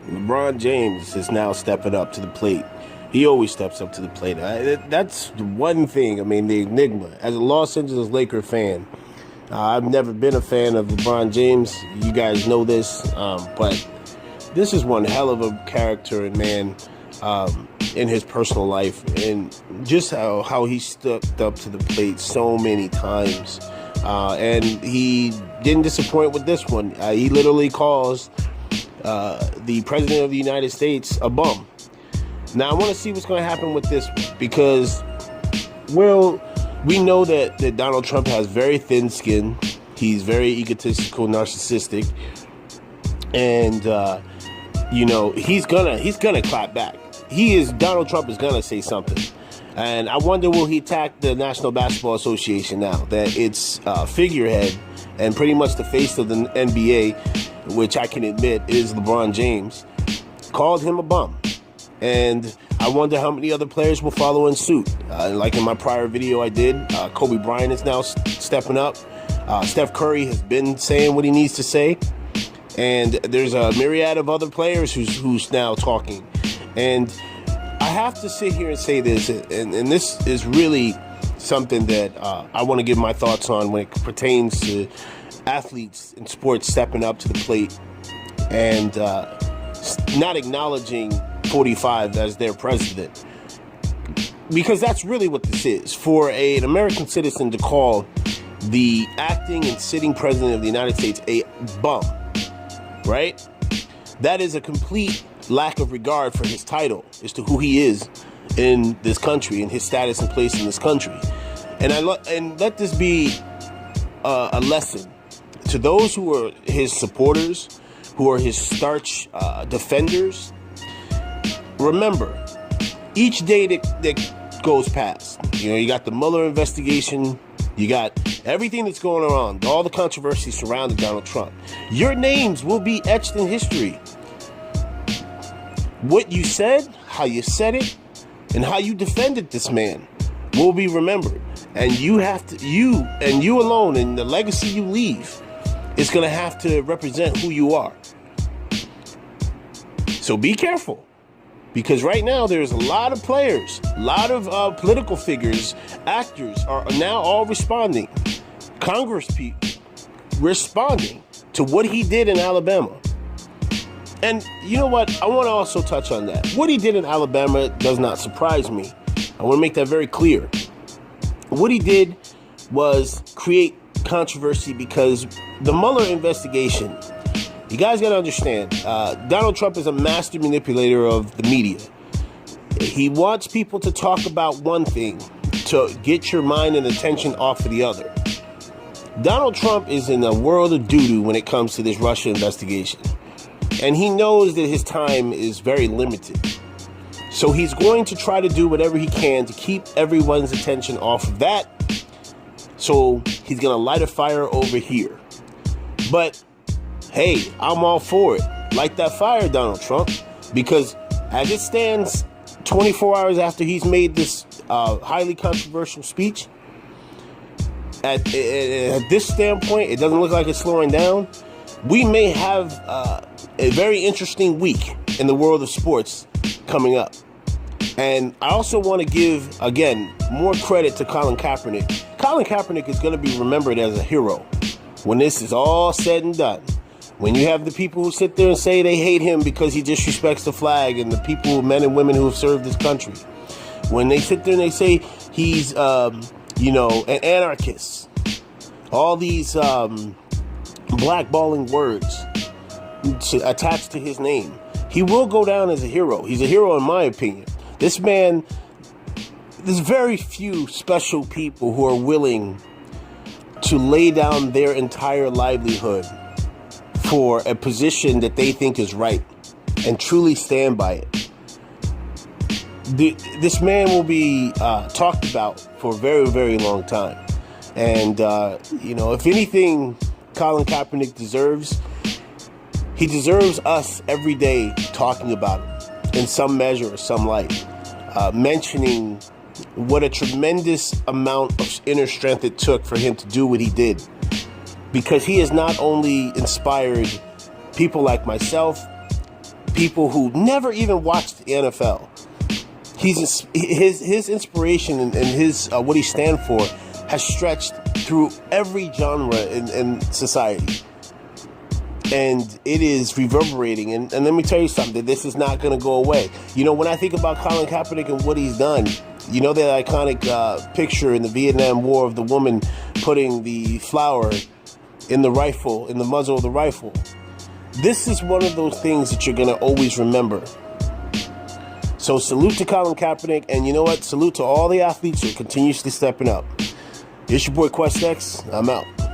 LeBron James is now stepping up to the plate. He always steps up to the plate. That's the one thing. I mean, the enigma. As a Los Angeles Laker fan, I've never been a fan of LeBron James. You guys know this. But this is one hell of a character and man in his personal life. And just how he stepped up to the plate so many times. And he didn't disappoint with this one. He literally calls the President of the United States a bum. Now, I want to see what's going to happen with this one because, well, we know that Donald Trump has very thin skin. He's very egotistical, narcissistic. And, he's gonna clap back. Donald Trump is going to say something. And I wonder, will he attack the National Basketball Association now that its figurehead and pretty much the face of the NBA, which I can admit is LeBron James, called him a bum. And I wonder how many other players will follow in suit. Like in my prior video I did, Kobe Bryant is now stepping up. Steph Curry has been saying what he needs to say. And there's a myriad of other players who's now talking. And I have to sit here and say this, and this is really something that I want to give my thoughts on when it pertains to athletes in sports stepping up to the plate and not acknowledging 45 as their president. Because that's really what this is. For an American citizen to call the acting and sitting president of the United States a bum, right? That is a complete lack of regard for his title as to who he is in this country and his status and place in this country. And let this be a lesson to those who are his supporters, who are his starch defenders. Remember, each day that goes past, you got the Mueller investigation, you got everything that's going on, all the controversy surrounding Donald Trump. Your names will be etched in history. What you said, how you said it, and how you defended this man will be remembered. And you alone, and the legacy you leave is going to have to represent who you are. So be careful. Because right now there's a lot of players, a lot of political figures, actors are now all responding. Congress people responding to what he did in Alabama. And you know what? I want to also touch on that. What he did in Alabama does not surprise me. I want to make that very clear. What he did was create controversy because the Mueller investigation, you guys got to understand, Donald Trump is a master manipulator of the media. He wants people to talk about one thing to get your mind and attention off of the other. Donald Trump is in a world of doo-doo when it comes to this Russia investigation. And he knows that his time is very limited. So he's going to try to do whatever he can to keep everyone's attention off of that. So he's going to light a fire over here. But hey, I'm all for it. Light that fire, Donald Trump. Because as it stands, 24 hours after he's made this highly controversial speech, at this standpoint, it doesn't look like it's slowing down. We may have a very interesting week in the world of sports coming up. And I also want to give, again, more credit to Colin Kaepernick. Colin Kaepernick is going to be remembered as a hero when this is all said and done. When you have the people who sit there and say they hate him because he disrespects the flag and the people, men and women who have served this country. When they sit there and they say he's, an anarchist. All these blackballing words attached to his name. He will go down as a hero. He's a hero in my opinion. This man, there's very few special people who are willing to lay down their entire livelihood for a position that they think is right and truly stand by it. This man will be talked about for a very, very long time. And, if anything Colin Kaepernick deserves, he deserves us every day talking about him in some measure or some light, mentioning what a tremendous amount of inner strength it took for him to do what he did. Because he has not only inspired people like myself, people who never even watched the NFL. His inspiration and his what he stands for has stretched through every genre in society. And it is reverberating. And let me tell you something, this is not going to go away. You know, when I think about Colin Kaepernick and what he's done, you know that iconic picture in the Vietnam War of the woman putting the flower in the rifle, in the muzzle of the rifle. This is one of those things that you're going to always remember. So salute to Colin Kaepernick, and you know what? Salute to all the athletes who are continuously stepping up. It's your boy Quest X. I'm out.